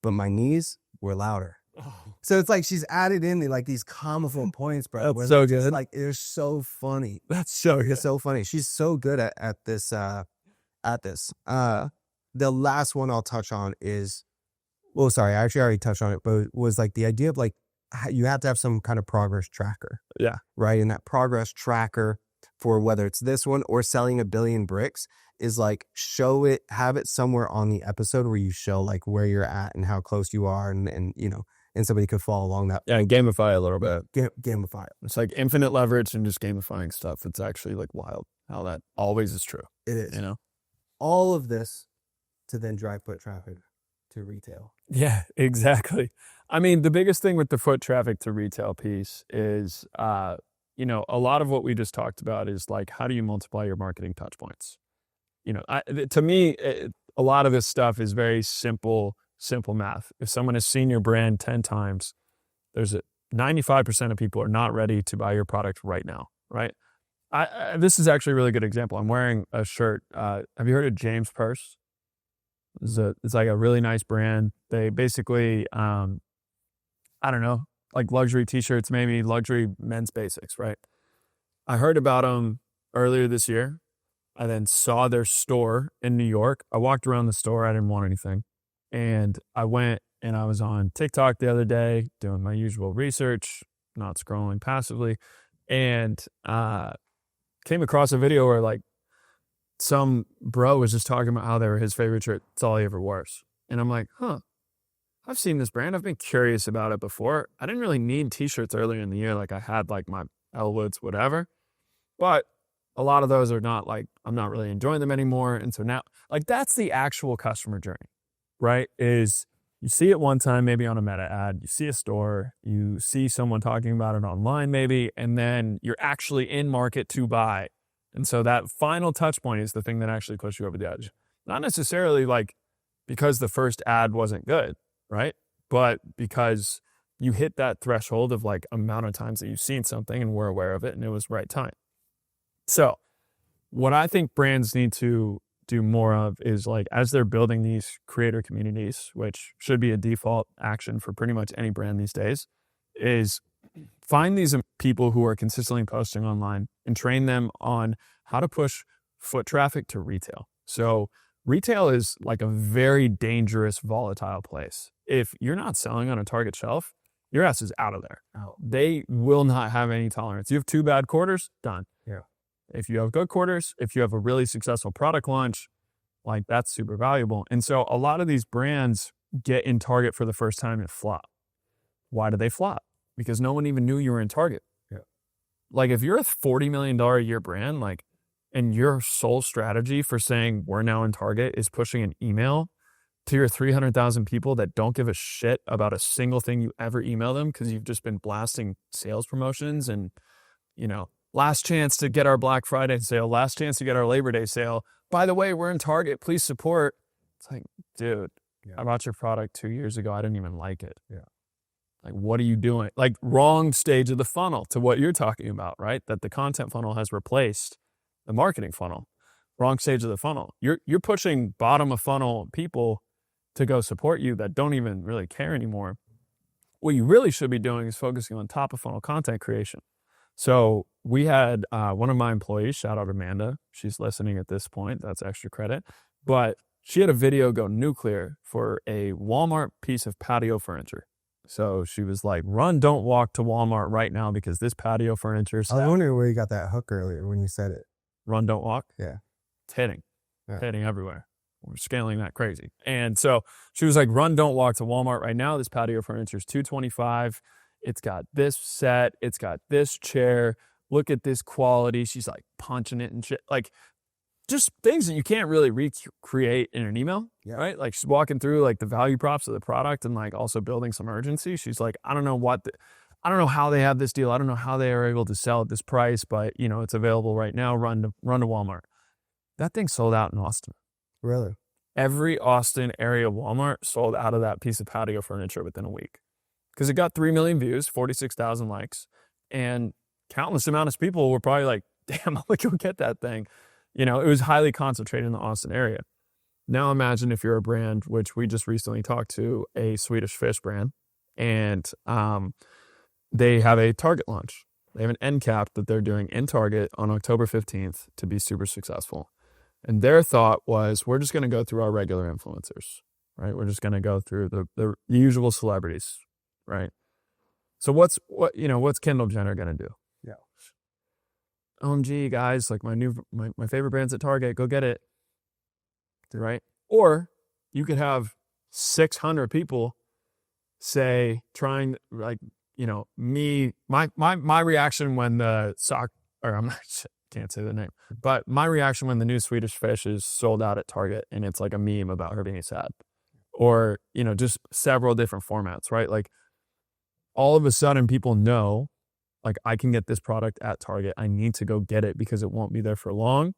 S1: but my knees were louder. Oh. So it's like she's added in these comical points, bro.
S2: That's so good.
S1: Like, they're so funny.
S2: That's so good.
S1: It's so funny. She's so good at this. The last one I'll touch on is, well, sorry, I actually already touched on it, but it was like the idea of like, you have to have some kind of progress tracker.
S2: Yeah.
S1: Right. And that progress tracker, for whether it's this one or selling 1 billion bricks, is like, have it somewhere on the episode where you show like where you're at and how close you are, and somebody could follow along that.
S2: Yeah, and gamify a little bit.
S1: Gamify it.
S2: It's like infinite leverage and just gamifying stuff. It's actually like wild how that always is true.
S1: It is. All of this to then drive foot traffic to retail.
S2: Yeah, exactly. I mean, the biggest thing with the foot traffic to retail piece is, a lot of what we just talked about is like, how do you multiply your marketing touch points? To me, a lot of this stuff is very simple math. If someone has seen your brand 10 times, there's 95% of people are not ready to buy your product right now, right? This is actually a really good example. I'm wearing a shirt. Have you heard of James Purse? It's like a really nice brand. They basically, I don't know, like luxury t-shirts, maybe luxury men's basics, right? I heard about them earlier this year. I then saw their store in New York. I walked around the store. I didn't want anything. And I went and I was on TikTok the other day doing my usual research, not scrolling passively, and came across a video where like some bro was just talking about how they were his favorite shirt. It's all he ever wears. And I'm like, I've seen this brand. I've been curious about it before. I didn't really need t-shirts earlier in the year. Like I had like my Elwoods, whatever. But a lot of those are not like, I'm not really enjoying them anymore. And so now, like, that's the actual customer journey, right? Is you see it one time, maybe on a meta ad, you see a store, you see someone talking about it online maybe, and then you're actually in market to buy. And so that final touch point is the thing that actually pushes you over the edge. Not necessarily like because the first ad wasn't good, right? But because you hit that threshold of like amount of times that you've seen something and were aware of it and it was right time. So what I think brands need to do more of is like, as they're building these creator communities, which should be a default action for pretty much any brand these days, is find these people who are consistently posting online and train them on how to push foot traffic to retail. So retail is like a very dangerous, volatile place. If you're not selling on a Target shelf, your ass is out of there. Oh. They will not have any tolerance. You have 2 bad quarters, done.
S1: Yeah.
S2: If you have good quarters, if you have a really successful product launch, like that's super valuable. And so a lot of these brands get in Target for the first time and flop. Why do they flop? Because no one even knew you were in Target.
S1: Yeah.
S2: Like if you're a $40 million a year brand, like, and your sole strategy for saying we're now in Target is pushing an email to your 300,000 people that don't give a shit about a single thing you ever email them because you've just been blasting sales promotions and, last chance to get our Black Friday sale, last chance to get our Labor Day sale. By the way, we're in Target, please support. It's like, dude, I bought your product 2 years ago. I didn't even like it.
S1: Yeah.
S2: Like, what are you doing? Like, wrong stage of the funnel to what you're talking about, right? That the content funnel has replaced the marketing funnel. Wrong stage of the funnel. You're pushing bottom of funnel people to go support you that don't even really care anymore. What you really should be doing is focusing on top of funnel content creation. So we had one of my employees, shout out Amanda. She's listening at this point. That's extra credit. But she had a video go nuclear for a Walmart piece of patio furniture. So she was like, run, don't walk to Walmart right now because this patio furniture is
S1: I was wondering where you got that hook earlier when you said it.
S2: run, don't walk.
S1: Yeah.
S2: It's hitting.
S1: Yeah.
S2: Hitting everywhere. We're scaling that crazy. And so she was like, run, don't walk to Walmart right now. This patio furniture is $225. It's got this set. It's got this chair. Look at this quality. She's like punching it and shit. Like, just things that you can't really recreate in an email, right? Like, she's walking through like the value props of the product and like also building some urgency. She's like, I don't know how they have this deal. I don't know how they are able to sell at this price, but you know, it's available right now. Run to Walmart. That thing sold out in Austin.
S1: Really?
S2: Every Austin area Walmart sold out of that piece of patio furniture within a week because it got 3 million views, 46,000 likes, and countless amounts of people were probably like, damn, I'm gonna go get that thing. You know, it was highly concentrated in the Austin area. Now imagine if you're a brand, which we just recently talked to, a Swedish fish brand, and they have a Target launch. They have an end cap that they're doing in Target on October 15th to be super successful. And their thought was, we're just going to go through our regular influencers, right? We're just going to go through the usual celebrities, right? So what's Kendall Jenner going to do?
S1: Yeah.
S2: OMG, guys, like my favorite brand's at Target, go get it, right? Or you could have 600 people say, trying, like, you know, my reaction when the can't say the name, but my reaction when the new Swedish fish is sold out at Target and it's like a meme about her being sad, or, you know, just several different formats, right? Like, all of a sudden people know, like, I can get this product at Target. I need to go get it because it won't be there for long.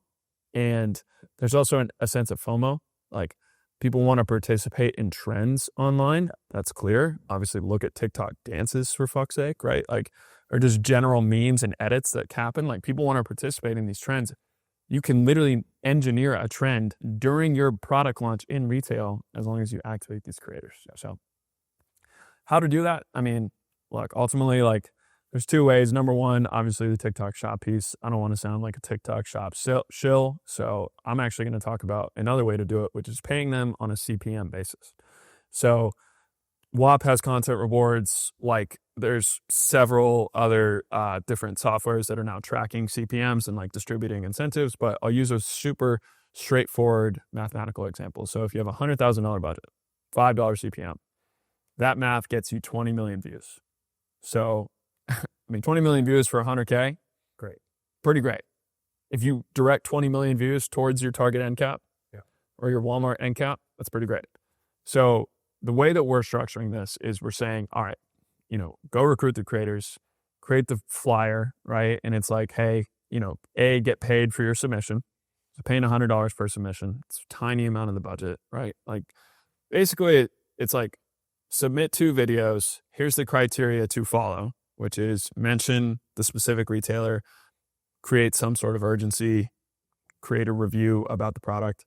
S2: And there's also a sense of FOMO. Like, people want to participate in trends online. That's clear. Obviously, look at TikTok dances, for fuck's sake, right? Like, or just general memes and edits that happen. Like, people want to participate in these trends. You can literally engineer a trend during your product launch in retail as long as you activate these creators. So how to do that? I mean, look, ultimately, like, there's two ways. Number one, obviously the TikTok shop piece. I don't want to sound like a TikTok shop shill. So I'm actually going to talk about another way to do it, which is paying them on a CPM basis. So WAP has content rewards. Like, there's several other different softwares that are now tracking CPMs and like distributing incentives, but I'll use a super straightforward mathematical example. So if you have a $100,000 budget, $5 CPM, that math gets you 20 million views. So, I mean, 20 million views for 100K, great. Pretty great. If you direct 20 million views towards your Target end cap, or your Walmart end cap, that's pretty great. So the way that we're structuring this is we're saying, all right, you know, go recruit the creators, create the flyer, right? And it's like, hey, you know, get paid for your submission. So paying $100 per submission. It's a tiny amount of the budget, right? Like, basically it's like, submit 2 videos. Here's the criteria to follow, which is mention the specific retailer, create some sort of urgency, create a review about the product.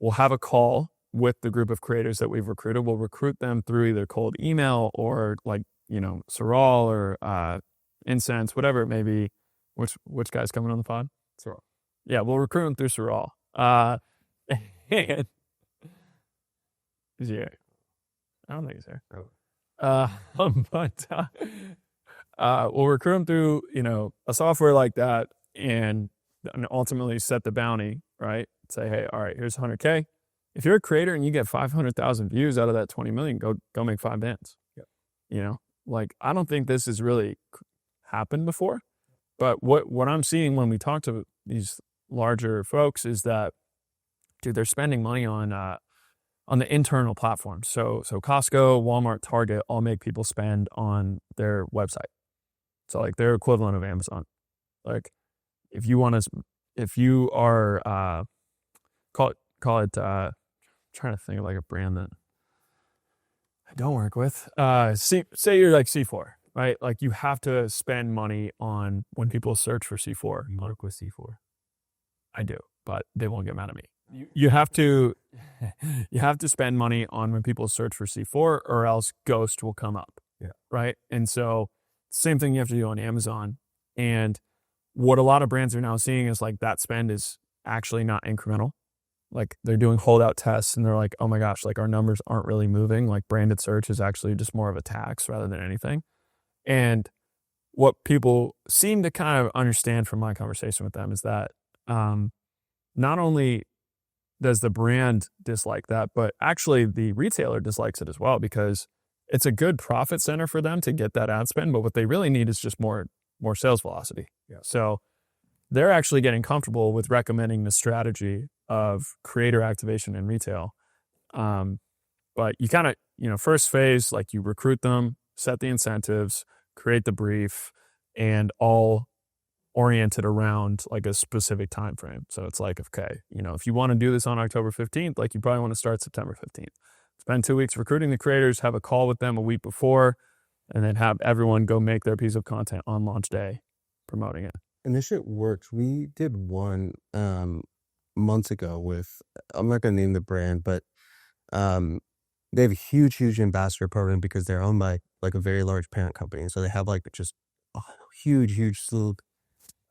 S2: We'll have a call with the group of creators that we've recruited. We'll recruit them through either cold email or, like, you know, Sorrel or Incense, whatever it may be. Which guy's coming on the pod?
S1: Sorrel.
S2: Yeah, we'll recruit them through Sorrel. And is he here? I don't think he's here. But we'll recruit them through, you know, a software like that, and ultimately set the bounty, right? Say, hey, all right, here's 100K. If you're a creator and you get 500,000 views out of that 20 million, go make 5 bands.
S1: Yep.
S2: You know, like, I don't think this has really happened before, but what I'm seeing when we talk to these larger folks is that, dude, they're spending money on the internal platforms. So Costco, Walmart, Target all make people spend on their website. So, like, their equivalent of Amazon. Like, if you are call it trying to think of like a brand that, I don't work with. Say you're like C4, right? Like you have to spend money on when people search for C4.
S1: You work with C4.
S2: I do, but they won't get mad at me. You have to spend money on when people search for C4, or else Ghost will come up.
S1: Yeah.
S2: Right. And so same thing you have to do on Amazon. And what a lot of brands are now seeing is like that spend is actually not incremental. Like they're doing holdout tests and they're like, oh my gosh, like our numbers aren't really moving. Like branded search is actually just more of a tax rather than anything. And what people seem to kind of understand from my conversation with them is that not only does the brand dislike that, but actually the retailer dislikes it as well, because it's a good profit center for them to get that ad spend. But what they really need is just more sales velocity.
S1: Yeah.
S2: So they're actually getting comfortable with recommending the strategy of creator activation in retail. But you kind of, first phase, like you recruit them, set the incentives, create the brief, and all oriented around like a specific time frame. So it's like, okay, if you want to do this on October 15th, like you probably want to start September 15th. Spend 2 weeks recruiting the creators, have a call with them a week before, and then have everyone go make their piece of content on launch day promoting it.
S1: And this shit works. We did one months ago with, I'm not going to name the brand, but they have a huge ambassador program because they're owned by like a very large parent company. So they have like just a huge slew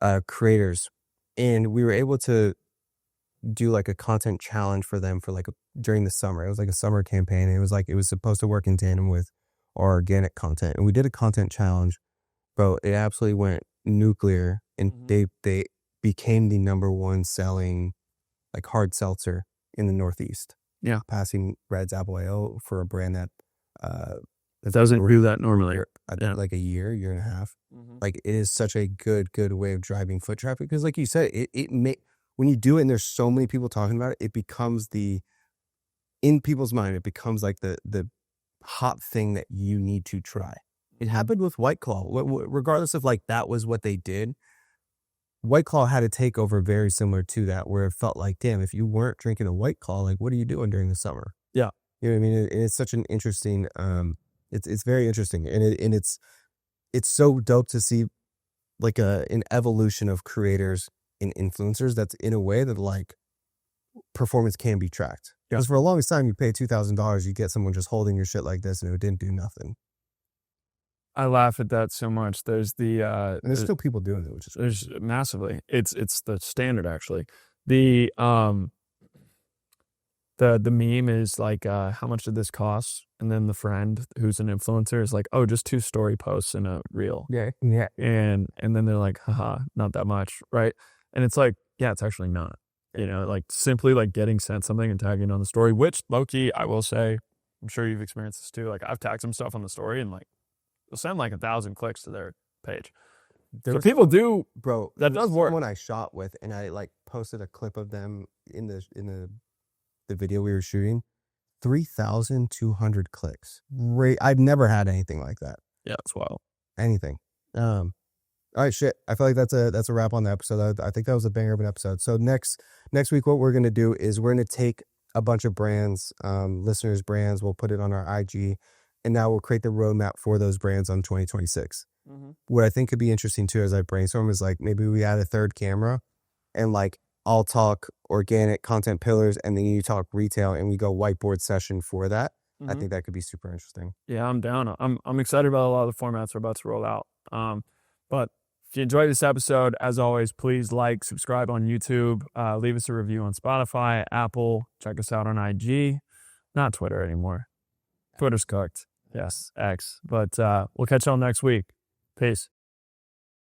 S1: of creators. And we were able to do like a content challenge for them for like during the summer. It was like a summer campaign. And it was supposed to work in tandem with our organic content. And we did a content challenge, bro. It absolutely went nuclear, and they became the #1 selling like hard seltzer in the Northeast.
S2: Yeah.
S1: Passing Red's Apple Ale for a brand that
S2: it doesn't do that normally.
S1: Like a year and a half. Like it is such a good way of driving foot traffic, because like you said, when you do it and there's so many people talking about it, it becomes in people's mind, it becomes like the hot thing that you need to try. It happened with White Claw. Regardless of like that was what they did, White Claw had a takeover very similar to that, where it felt like, damn, if you weren't drinking a White Claw, like what are you doing during the summer?
S2: Yeah.
S1: You know what I mean? And it's such an interesting, it's very interesting. And it's so dope to see like an evolution of creators and influencers that's in a way that like performance can be tracked.
S2: Yeah.
S1: Because for a longest time, you pay $2,000, you get someone just holding your shit like this and it didn't do nothing.
S2: I laugh at that so much. There's
S1: and there's still people doing it, which is
S2: there's massively. It's the standard actually. The meme is like, how much did this cost? And then the friend who's an influencer is like, oh, just 2 story posts in a reel.
S1: Yeah.
S2: And then they're like, haha, not that much, right? And it's like, yeah, it's actually not. Like simply like getting sent something and tagging on the story, which low-key, I will say, I'm sure you've experienced this too. Like I've tagged some stuff on the story and like they'll send like 1,000 clicks to their page. So people do,
S1: bro.
S2: That does work.
S1: Someone I shot with, and I like posted a clip of them in the video we were shooting. 3,200 clicks. I've never had anything like that.
S2: Yeah, it's wild.
S1: Anything. All right, shit. I feel like that's a wrap on the episode. I think that was a banger of an episode. So next week, what we're gonna do is we're gonna take a bunch of brands, listeners' brands. We'll put it on our IG, and now we'll create the roadmap for those brands on 2026. What I think could be interesting too, as I brainstorm, is like maybe we add a third camera, and like I'll talk organic content pillars, and then you talk retail, and we go whiteboard session for that. I think that could be super interesting.
S2: Yeah, I'm down. I'm excited about a lot of the formats we're about to roll out. But if you enjoyed this episode, as always, please like, subscribe on YouTube, leave us a review on Spotify, Apple, check us out on IG, not Twitter anymore. Twitter's cooked. Yes, X. But we'll catch y'all next week. Peace.